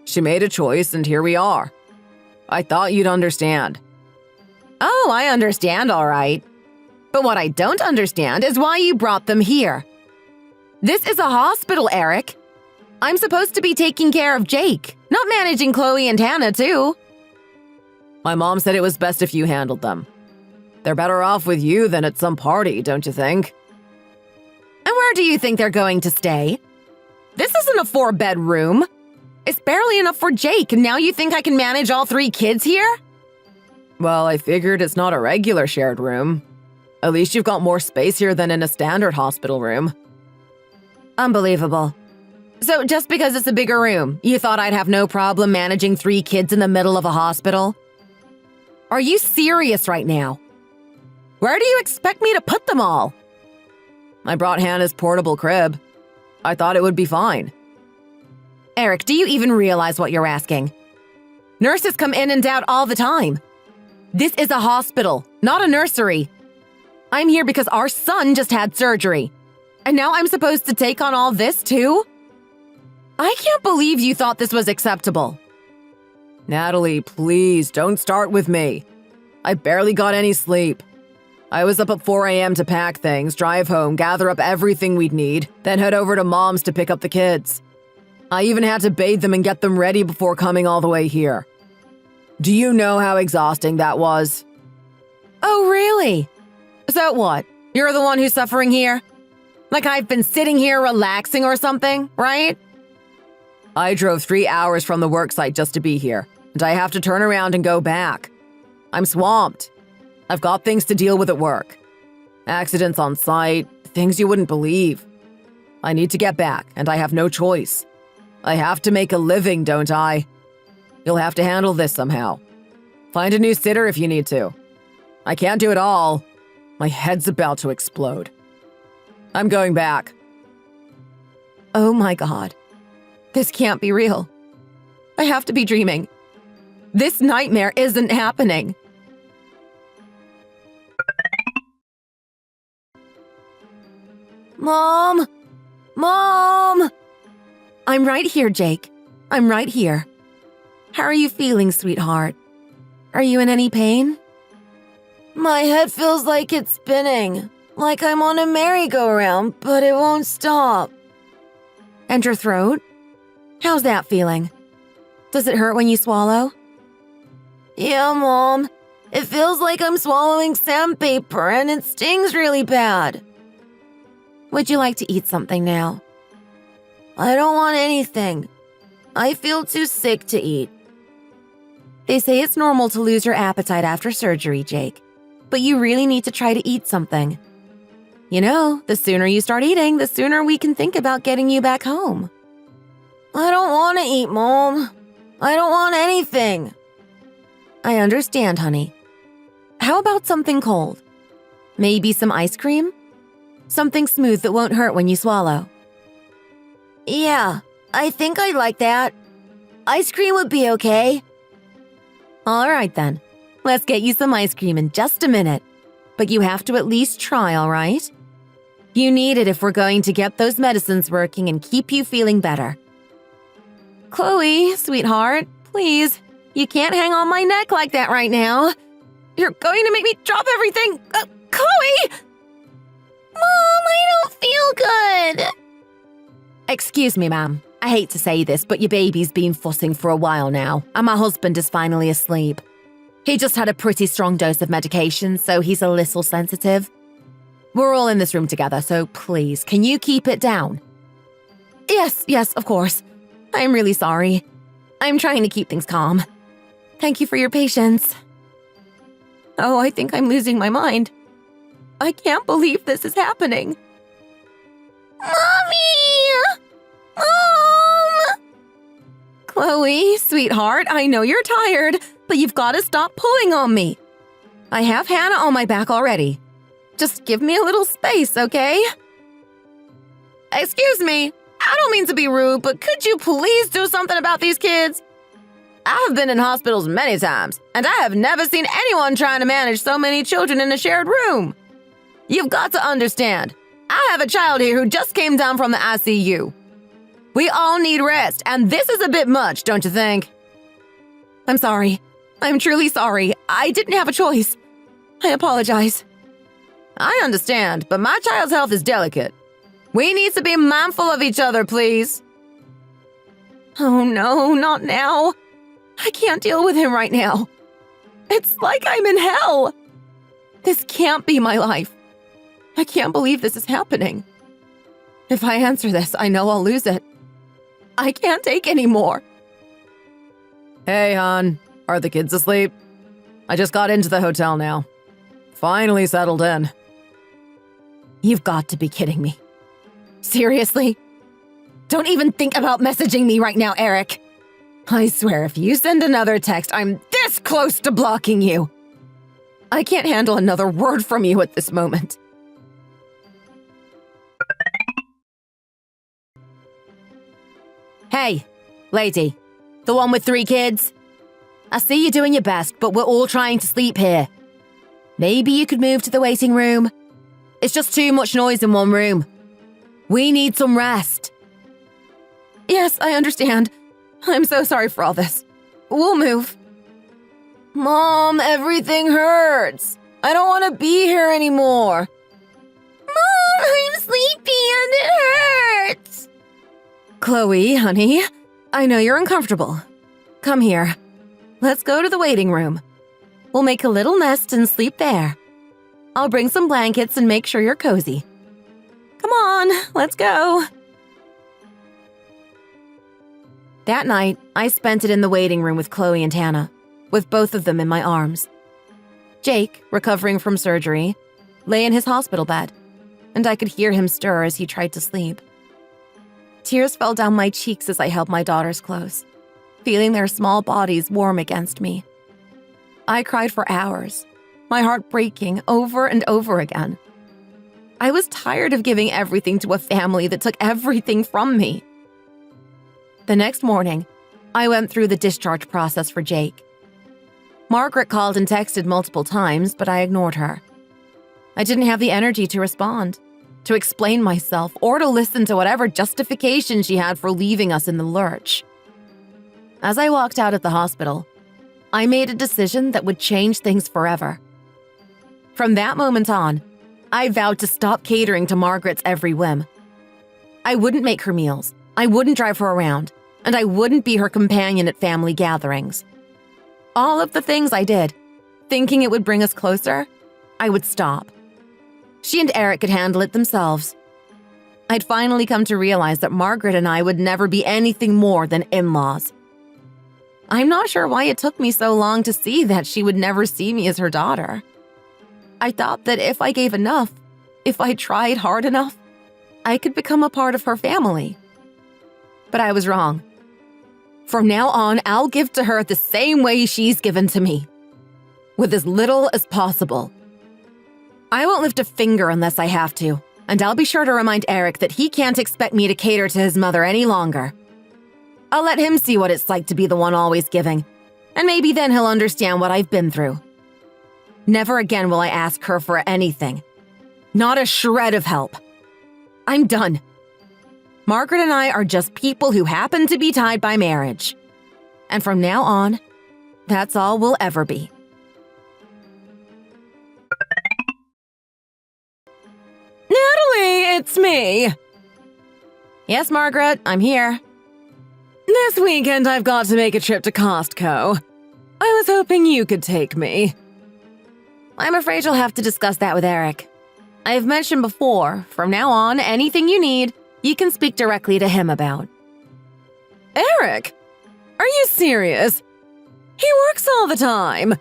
She made a choice, and here we are. I thought you'd understand. Oh, I understand, all right. But what I don't understand is why you brought them here. This is a hospital, Eric. I'm supposed to be taking care of Jake, not managing Chloe and Hannah, too. My mom said it was best if you handled them. They're better off with you than at some party, don't you think? And where do you think they're going to stay? This isn't a 4-bedroom. It's barely enough for Jake, and now you think I can manage all 3 kids here? Well, I figured it's not a regular shared room. At least you've got more space here than in a standard hospital room. Unbelievable. So just because it's a bigger room, you thought I'd have no problem managing 3 kids in the middle of a hospital? Are you serious right now? Where do you expect me to put them all? I brought Hannah's portable crib. I thought it would be fine. Eric, do you even realize what you're asking? Nurses come in and out all the time. This is a hospital, not a nursery. I'm here because our son just had surgery. And now I'm supposed to take on all this too? I can't believe you thought this was acceptable. Natalie, please don't start with me. I barely got any sleep. I was up at 4 a.m. to pack things, drive home, gather up everything we'd need, then head over to Mom's to pick up the kids. I even had to bathe them and get them ready before coming all the way here. Do you know how exhausting that was? Oh, really? So what? You're the one who's suffering here? Like I've been sitting here relaxing or something, right? I drove 3 hours from the worksite just to be here, and I have to turn around and go back. I'm swamped. I've got things to deal with at work. Accidents on site, things you wouldn't believe. I need to get back, and I have no choice. I have to make a living, don't I? You'll have to handle this somehow. Find a new sitter if you need to. I can't do it all. My head's about to explode. I'm going back. Oh my God. This can't be real. I have to be dreaming. This nightmare isn't happening. Mom! Mom! I'm right here, Jake. I'm right here. How are you feeling, sweetheart? Are you in any pain? My head feels like it's spinning, like I'm on a merry-go-round, but it won't stop. And your throat? How's that feeling? Does it hurt when you swallow? Yeah, Mom. It feels like I'm swallowing sandpaper and it stings really bad. Would you like to eat something now? I don't want anything. I feel too sick to eat. They say it's normal to lose your appetite after surgery, Jake. But you really need to try to eat something. You know, the sooner you start eating, the sooner we can think about getting you back home. I don't want to eat, Mom. I don't want anything. I understand, honey. How about something cold? Maybe some ice cream? Something smooth that won't hurt when you swallow. Yeah, I think I'd like that. Ice cream would be okay. All right, then. Let's get you some ice cream in just a minute. But you have to at least try, all right? You need it if we're going to get those medicines working and keep you feeling better. Chloe, sweetheart, please. You can't hang on my neck like that right now. You're going to make me drop everything. Chloe! Mom, I don't feel good. Excuse me, ma'am. I hate to say this, but your baby's been fussing for a while now, and my husband is finally asleep. He just had a pretty strong dose of medication, so he's a little sensitive. We're all in this room together, so please, can you keep it down? Yes, of course. I'm really sorry. I'm trying to keep things calm. Thank you for your patience. Oh, I think I'm losing my mind. I can't believe this is happening. Mommy! Mom! Chloe, sweetheart, I know you're tired, but you've got to stop pulling on me. I have Hannah on my back already. Just give me a little space, okay? Excuse me, I don't mean to be rude, but could you please do something about these kids? I have been in hospitals many times, and I have never seen anyone trying to manage so many children in a shared room. You've got to understand, I have a child here who just came down from the ICU. We all need rest, and this is a bit much, don't you think? I'm sorry. I'm truly sorry. I didn't have a choice. I apologize. I understand, but my child's health is delicate. We need to be mindful of each other, please. Oh no, not now. I can't deal with him right now. It's like I'm in hell. This can't be my life. I can't believe this is happening. If I answer this, I know I'll lose it. I can't take any more. Hey, hon. Are the kids asleep? I just got into the hotel now. Finally settled in. You've got to be kidding me. Seriously? Don't even think about messaging me right now, Eric. I swear if you send another text, I'm this close to blocking you. I can't handle another word from you at this moment. Hey, lady, the one with 3 kids. I see you doing your best, but we're all trying to sleep here. Maybe you could move to the waiting room. It's just too much noise in one room. We need some rest. Yes, I understand. I'm so sorry for all this. We'll move. Mom, everything hurts. I don't want to be here anymore. Mom, I'm sleepy and it hurts. Chloe, honey, I know you're uncomfortable. Come here. Let's go to the waiting room. We'll make a little nest and sleep there. I'll bring some blankets and make sure you're cozy. Come on, let's go. That night, I spent it in the waiting room with Chloe and Hannah, with both of them in my arms. Jake, recovering from surgery, lay in his hospital bed, and I could hear him stir as he tried to sleep. Tears fell down my cheeks as I held my daughters close, feeling their small bodies warm against me. I cried for hours, my heart breaking over and over again. I was tired of giving everything to a family that took everything from me. The next morning, I went through the discharge process for Jake. Margaret called and texted multiple times, but I ignored her. I didn't have the energy to respond, to explain myself, or to listen to whatever justification she had for leaving us in the lurch. As I walked out of the hospital, I made a decision that would change things forever. From that moment on, I vowed to stop catering to Margaret's every whim. I wouldn't make her meals, I wouldn't drive her around, and I wouldn't be her companion at family gatherings. All of the things I did, thinking it would bring us closer, I would stop. She and Eric could handle it themselves. I'd finally come to realize that Margaret and I would never be anything more than in-laws. I'm not sure why it took me so long to see that she would never see me as her daughter. I thought that if I gave enough, if I tried hard enough, I could become a part of her family. But I was wrong. From now on, I'll give to her the same way she's given to me, with as little as possible. I won't lift a finger unless I have to, and I'll be sure to remind Eric that he can't expect me to cater to his mother any longer. I'll let him see what it's like to be the one always giving, and maybe then he'll understand what I've been through. Never again will I ask her for anything. Not a shred of help. I'm done. Margaret and I are just people who happen to be tied by marriage. And from now on, that's all we'll ever be. Natalie, it's me. Yes, Margaret, I'm here. This weekend I've got to make a trip to Costco. I was hoping you could take me. I'm afraid you'll have to discuss that with Eric. I've mentioned before, from now on, anything you need, you can speak directly to him about. Eric? Are you serious? He works all the time.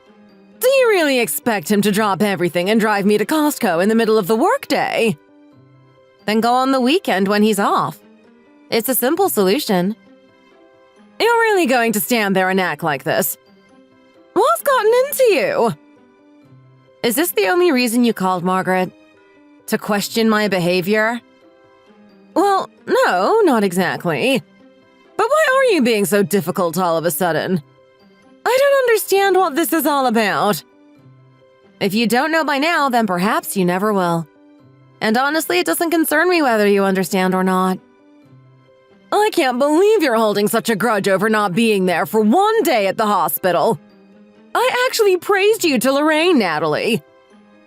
Do you really expect him to drop everything and drive me to Costco in the middle of the workday? Then go on the weekend when he's off. It's a simple solution. You're really going to stand there and act like this? What's gotten into you? Is this the only reason you called, Margaret? To question my behavior? Well, no, not exactly. But why are you being so difficult all of a sudden? I don't understand what this is all about. If you don't know by now, then perhaps you never will. And honestly, it doesn't concern me whether you understand or not. I can't believe you're holding such a grudge over not being there for one day at the hospital. I actually praised you to Lorraine, Natalie.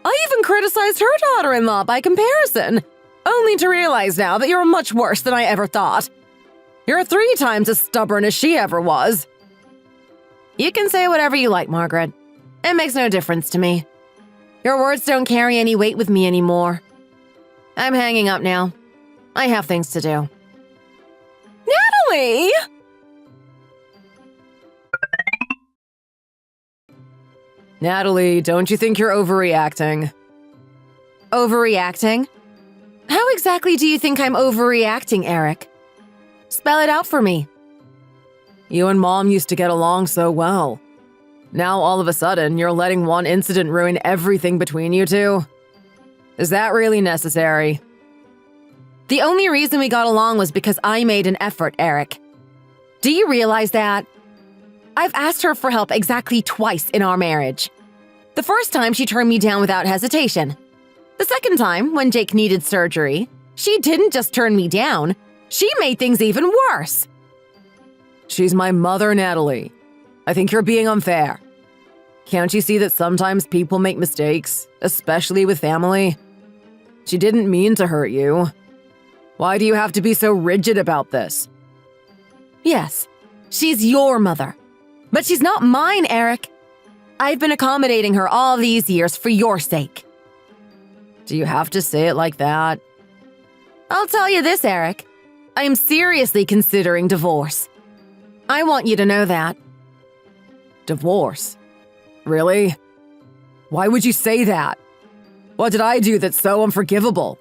I even criticized her daughter-in-law by comparison, only to realize now that you're much worse than I ever thought. You're 3 times as stubborn as she ever was. You can say whatever you like, Margaret. It makes no difference to me. Your words don't carry any weight with me anymore. I'm hanging up now. I have things to do. Natalie! Natalie, don't you think you're overreacting? Overreacting? How exactly do you think I'm overreacting, Eric? Spell it out for me. You and Mom used to get along so well. Now all of a sudden, you're letting one incident ruin everything between you two? Is that really necessary? The only reason we got along was because I made an effort, Eric. Do you realize that? I've asked her for help exactly twice in our marriage. The first time, she turned me down without hesitation. The second time, when Jake needed surgery, she didn't just turn me down, she made things even worse. She's my mother, Natalie. I think you're being unfair. Can't you see that sometimes people make mistakes, especially with family? She didn't mean to hurt you. Why do you have to be so rigid about this? Yes, she's your mother. But she's not mine, Eric. I've been accommodating her all these years for your sake. Do you have to say it like that? I'll tell you this, Eric. I am seriously considering divorce. I want you to know that. Divorce? Really? Why would you say that? What did I do that's so unforgivable?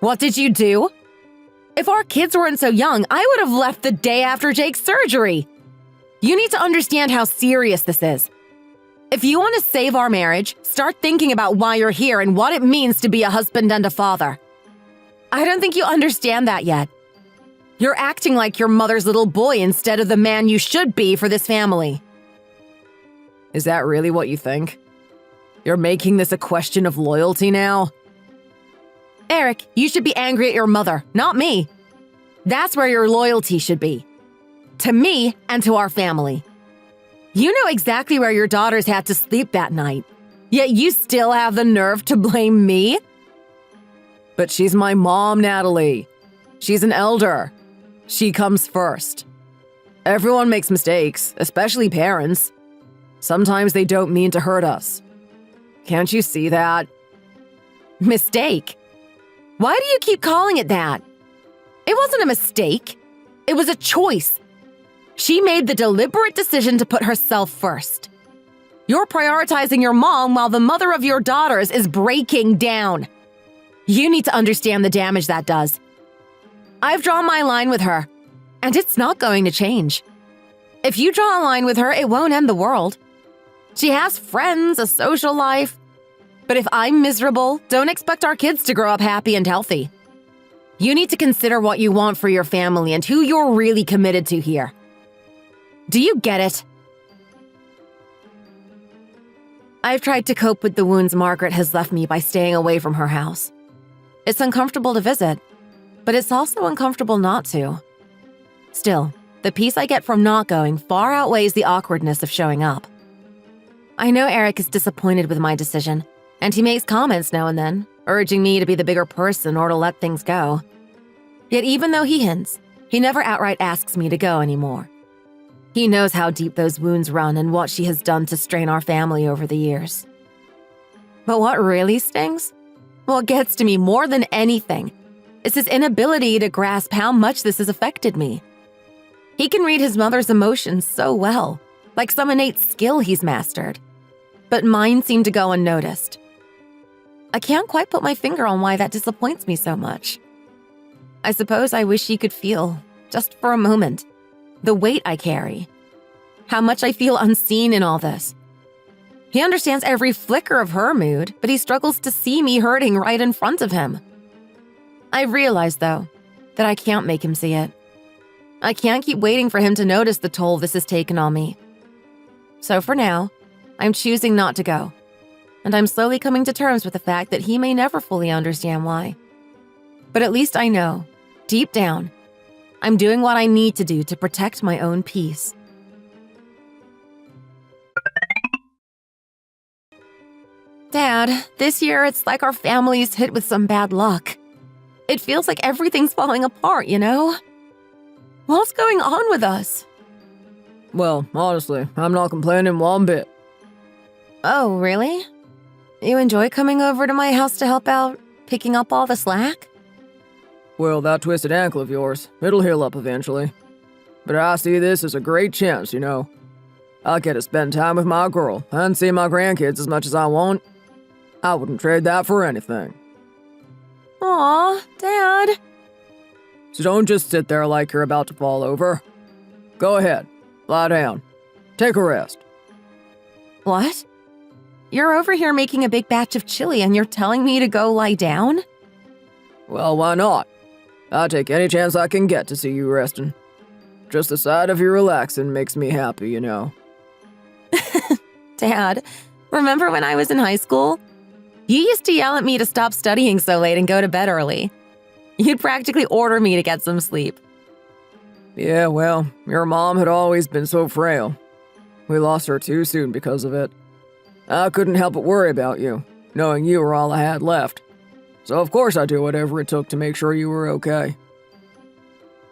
What did you do? If our kids weren't so young, I would have left the day after Jake's surgery. You need to understand how serious this is. If you want to save our marriage, start thinking about why you're here and what it means to be a husband and a father. I don't think you understand that yet. You're acting like your mother's little boy instead of the man you should be for this family. Is that really what you think? You're making this a question of loyalty now? Eric, you should be angry at your mother, not me. That's where your loyalty should be. To me and to our family. You know exactly where your daughters had to sleep that night, yet you still have the nerve to blame me? But she's my mom, Natalie. She's an elder. She comes first. Everyone makes mistakes, especially parents. Sometimes they don't mean to hurt us. Can't you see that? Mistake? Why do you keep calling it that? It wasn't a mistake. It was a choice. She made the deliberate decision to put herself first. You're prioritizing your mom while the mother of your daughters is breaking down. You need to understand the damage that does. I've drawn my line with her, and it's not going to change. If you draw a line with her, it won't end the world. She has friends, a social life. But if I'm miserable, don't expect our kids to grow up happy and healthy. You need to consider what you want for your family and who you're really committed to here. Do you get it? I've tried to cope with the wounds Margaret has left me by staying away from her house. It's uncomfortable to visit, but it's also uncomfortable not to. Still, the peace I get from not going far outweighs the awkwardness of showing up. I know Eric is disappointed with my decision, and he makes comments now and then, urging me to be the bigger person or to let things go. Yet even though he hints, he never outright asks me to go anymore. He knows how deep those wounds run and what she has done to strain our family over the years. But what really stings? What gets to me more than anything is his inability to grasp how much this has affected me. He can read his mother's emotions so well, like some innate skill he's mastered. But mine seem to go unnoticed. I can't quite put my finger on why that disappoints me so much. I suppose I wish he could feel, just for a moment, the weight I carry. How much I feel unseen in all this. He understands every flicker of her mood, but he struggles to see me hurting right in front of him. I realize, though, that I can't make him see it. I can't keep waiting for him to notice the toll this has taken on me. So for now, I'm choosing not to go. And I'm slowly coming to terms with the fact that he may never fully understand why. But at least I know, deep down, I'm doing what I need to do to protect my own peace. Dad, this year it's like our family is hit with some bad luck. It feels like everything's falling apart, you know? What's going on with us? Well, honestly, I'm not complaining one bit. Oh, really? You enjoy coming over to my house to help out, picking up all the slack? Well, that twisted ankle of yours, it'll heal up eventually. But I see this as a great chance, you know. I'll get to spend time with my girl and see my grandkids as much as I want. I wouldn't trade that for anything. Aw, Dad. So don't just sit there like you're about to fall over. Go ahead, lie down. Take a rest. What? You're over here making a big batch of chili and you're telling me to go lie down? Well, why not? I'll take any chance I can get to see you resting. Just the sight of you relaxing makes me happy, you know. Dad, remember when I was in high school? You used to yell at me to stop studying so late and go to bed early. You'd practically order me to get some sleep. Yeah, well, your mom had always been so frail. We lost her too soon because of it. I couldn't help but worry about you, knowing you were all I had left. So of course I'd do whatever it took to make sure you were okay.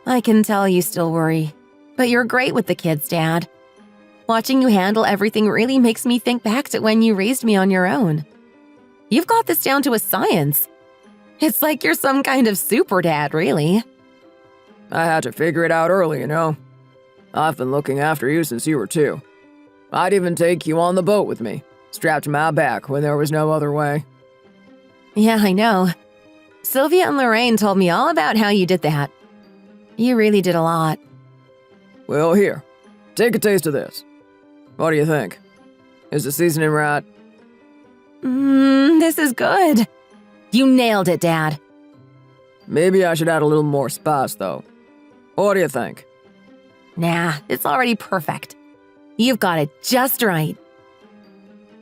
I can tell you still worry, but you're great with the kids, Dad. Watching you handle everything really makes me think back to when you raised me on your own. You've got this down to a science. It's like you're some kind of super dad, really. I had to figure it out early, you know. I've been looking after you since you were 2. I'd even take you on the boat with me, strapped to my back when there was no other way. Yeah, I know. Sylvia and Lorraine told me all about how you did that. You really did a lot. Well, here, take a taste of this. What do you think? Is the seasoning right? This is good. You nailed it, Dad. Maybe I should add a little more spice, though. What do you think? Nah, it's already perfect. You've got it just right.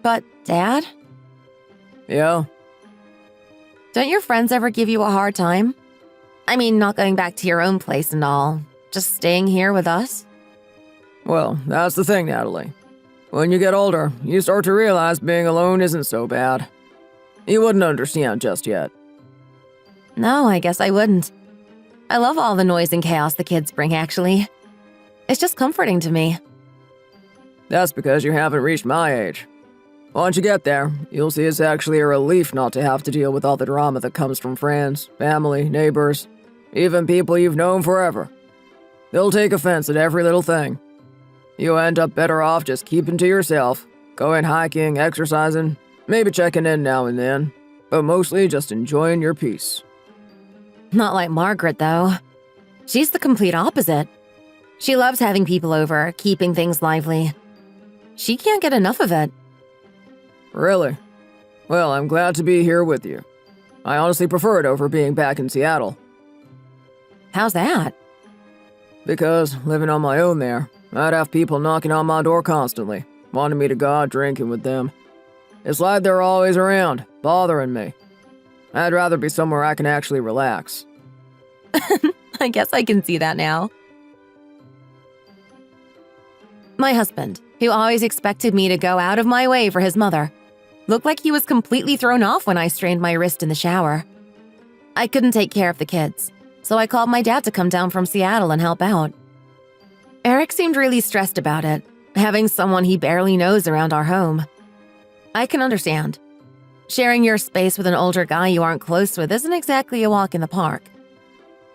But, Dad, Yeah? don't your friends ever give you a hard time? I mean, not going back to your own place and all, just staying here with us? Well, that's the thing, Natalie. When you get older, you start to realize being alone isn't so bad. You wouldn't understand just yet. No, I guess I wouldn't. I love all the noise and chaos the kids bring, actually. It's just comforting to me. That's because you haven't reached my age. Once you get there, you'll see it's actually a relief not to have to deal with all the drama that comes from friends, family, neighbors, even people you've known forever. They'll take offense at every little thing. You'll end up better off just keeping to yourself, going hiking, exercising, maybe checking in now and then, but mostly just enjoying your peace. Not like Margaret, though. She's the complete opposite. She loves having people over, keeping things lively. She can't get enough of it. Really? Well, I'm glad to be here with you. I honestly prefer it over being back in Seattle. How's that? Because, living on my own there, I'd have people knocking on my door constantly, wanting me to go out drinking with them. It's like they're always around, bothering me. I'd rather be somewhere I can actually relax. I guess I can see that now. My husband, who always expected me to go out of my way for his mother, looked like he was completely thrown off when I strained my wrist in the shower. I couldn't take care of the kids, so I called my dad to come down from Seattle and help out. Eric seemed really stressed about it, having someone he barely knows around our home. I can understand. Sharing your space with an older guy you aren't close with isn't exactly a walk in the park.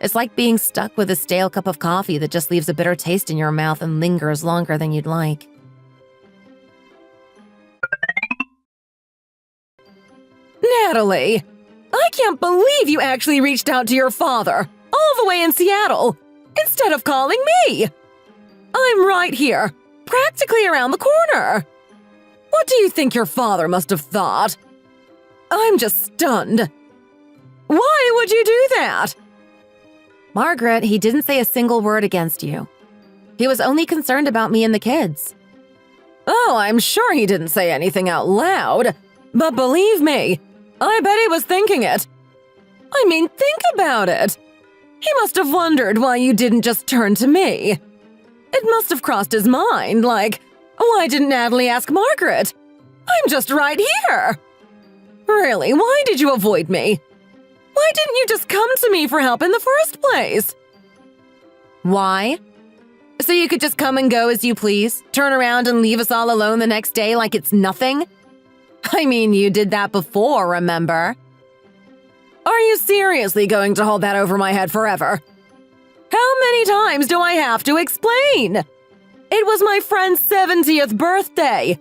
It's like being stuck with a stale cup of coffee that just leaves a bitter taste in your mouth and lingers longer than you'd like. Natalie, I can't believe you actually reached out to your father, all the way in Seattle, instead of calling me. I'm right here, practically around the corner. What do you think your father must have thought? I'm just stunned. Why would you do that? Margaret, he didn't say a single word against you. He was only concerned about me and the kids. Oh, I'm sure he didn't say anything out loud, but believe me, I bet he was thinking it. I mean, think about it. He must have wondered why you didn't just turn to me. It must have crossed his mind, like, why didn't Natalie ask Margaret? I'm just right here. Really, why did you avoid me? Why didn't you just come to me for help in the first place? Why? So you could just come and go as you please, turn around and leave us all alone the next day like it's nothing? I mean, you did that before, remember? Are you seriously going to hold that over my head forever? How many times do I have to explain? It was my friend's 70th birthday.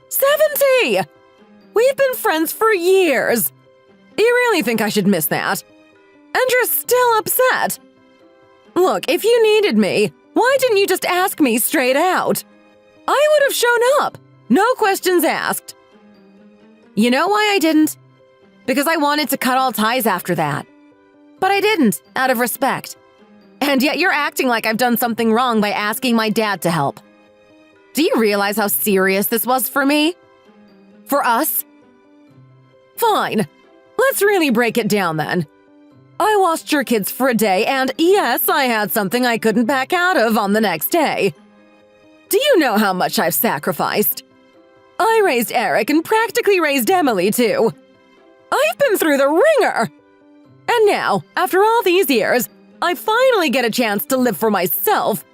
70! We've been friends for years. You really think I should miss that? And you're still upset? Look, if you needed me, why didn't you just ask me straight out? I would have shown up. No questions asked. You know why I didn't? Because I wanted to cut all ties after that. But I didn't, out of respect. And yet you're acting like I've done something wrong by asking my dad to help. Do you realize how serious this was for me? For us? Fine. Let's really break it down then. I watched your kids for a day, and yes, I had something I couldn't back out of on the next day. Do you know how much I've sacrificed? I raised Eric and practically raised Emily, too. I've been through the ringer. And now, after all these years, I finally get a chance to live for myself.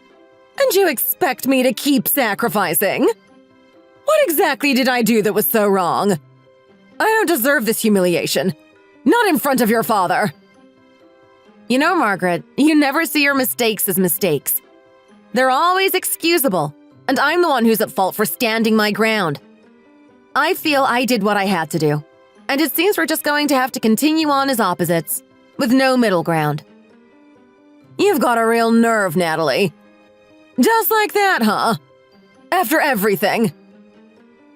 And you expect me to keep sacrificing? What exactly did I do that was so wrong? I don't deserve this humiliation. Not in front of your father. You know, Margaret, you never see your mistakes as mistakes. They're always excusable, and I'm the one who's at fault for standing my ground. I feel I did what I had to do, and it seems we're just going to have to continue on as opposites, with no middle ground. You've got a real nerve, Natalie. Just like that, huh? After everything.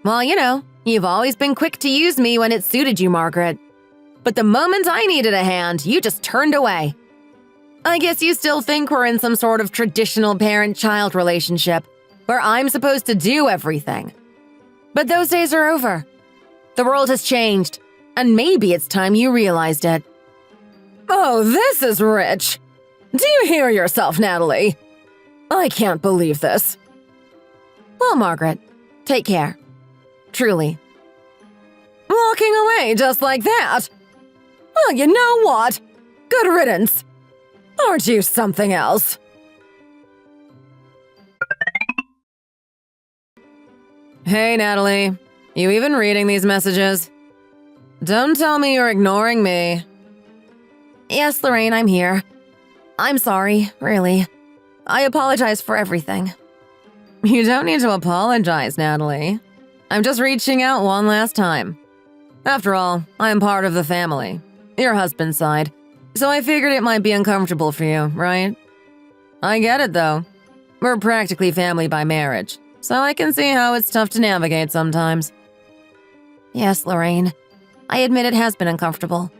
Well, you know, you've always been quick to use me when it suited you, Margaret. But the moment I needed a hand, you just turned away. I guess you still think we're in some sort of traditional parent-child relationship, where I'm supposed to do everything. But those days are over. The world has changed, and maybe it's time you realized it. Oh, this is rich. Do you hear yourself, Natalie? I can't believe this. Well, Margaret, take care. Truly. Walking away just like that? Well, you know what? Good riddance. Aren't you something else? Hey, Natalie. You even reading these messages? Don't tell me you're ignoring me. Yes, Lorraine, I'm here. I'm sorry, really. I apologize for everything. You don't need to apologize, Natalie. I'm just reaching out one last time. After all, I'm part of the family, your husband's side, so I figured it might be uncomfortable for you, right? I get it, though. We're practically family by marriage, so I can see how it's tough to navigate sometimes. Yes, Lorraine. I admit it has been uncomfortable,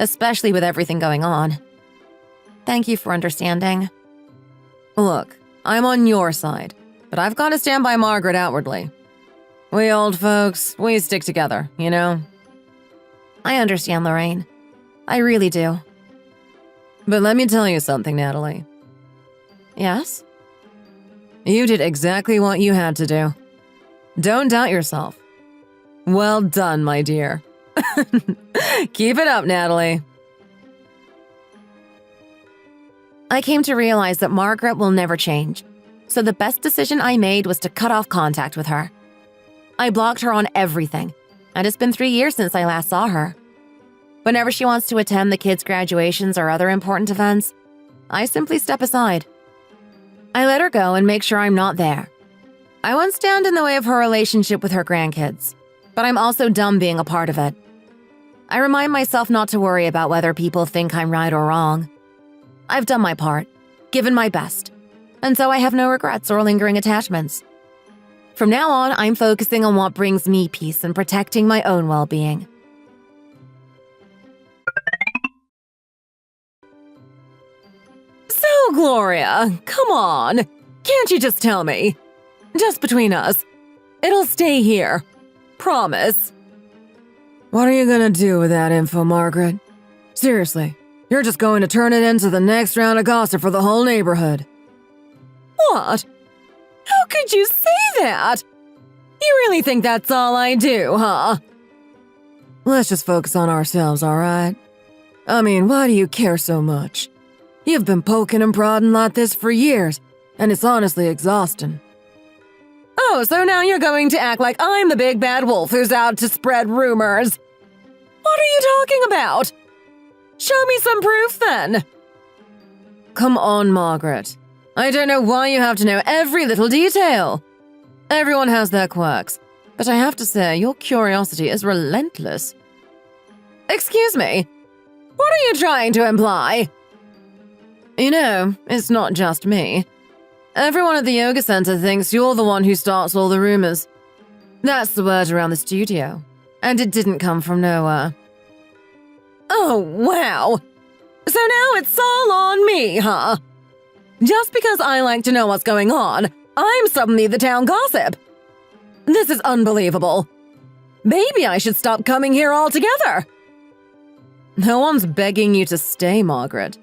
especially with everything going on. Thank you for understanding. Look, I'm on your side, but I've got to stand by Margaret outwardly. We old folks, we stick together, you know? I understand, Lorraine. I really do. But let me tell you something, Natalie. Yes? You did exactly what you had to do. Don't doubt yourself. Well done, my dear. Keep it up, Natalie. I came to realize that Margaret will never change, so the best decision I made was to cut off contact with her. I blocked her on everything, and it's been 3 years since I last saw her. Whenever she wants to attend the kids' graduations or other important events, I simply step aside. I let her go and make sure I'm not there. I won't stand in the way of her relationship with her grandkids, but I'm also done being a part of it. I remind myself not to worry about whether people think I'm right or wrong. I've done my part, given my best, and so I have no regrets or lingering attachments. From now on, I'm focusing on what brings me peace and protecting my own well-being. So, Gloria, come on. Can't you just tell me? Just between us. It'll stay here. Promise. What are you gonna do with that info, Margaret? Seriously, you're just going to turn it into the next round of gossip for the whole neighborhood. What? How could you say that? You really think that's all I do, huh? Let's just focus on ourselves, all right? I mean, why do you care so much? You've been poking and prodding like this for years, and it's honestly exhausting. Oh, so now you're going to act like I'm the big bad wolf who's out to spread rumors. What are you talking about? Show me some proof, then. Come on, Margaret. I don't know why you have to know every little detail. Everyone has their quirks, but I have to say, your curiosity is relentless. Excuse me, what are you trying to imply? You know, it's not just me. Everyone at the yoga center thinks you're the one who starts all the rumors. That's the word around the studio, and it didn't come from nowhere. Oh, wow. So now it's all on me, huh? Just because I like to know what's going on, I'm suddenly the town gossip. This is unbelievable. Maybe I should stop coming here altogether. No one's begging you to stay, Margaret.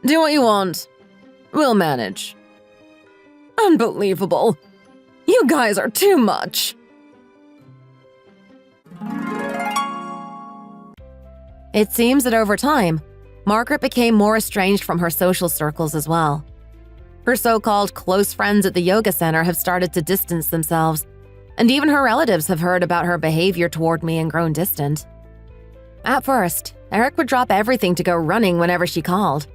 Do what you want. We'll manage. Unbelievable. You guys are too much. It seems that over time, Margaret became more estranged from her social circles as well. Her so-called close friends at the yoga center have started to distance themselves, and even her relatives have heard about her behavior toward me and grown distant. At first, Eric would drop everything to go running whenever she called.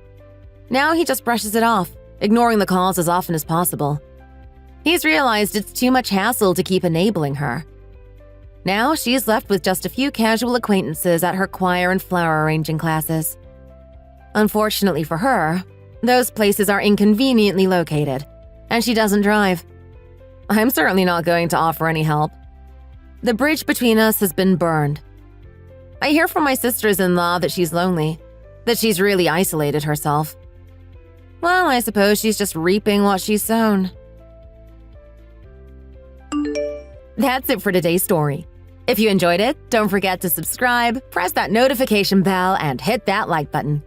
Now he just brushes it off, ignoring the calls as often as possible. He's realized it's too much hassle to keep enabling her. Now she's left with just a few casual acquaintances at her choir and flower arranging classes. Unfortunately for her, those places are inconveniently located, and she doesn't drive. I'm certainly not going to offer any help. The bridge between us has been burned. I hear from my sisters-in-law that she's lonely, that she's really isolated herself. Well, I suppose she's just reaping what she's sown. That's it for today's story. If you enjoyed it, don't forget to subscribe, press that notification bell, and hit that like button.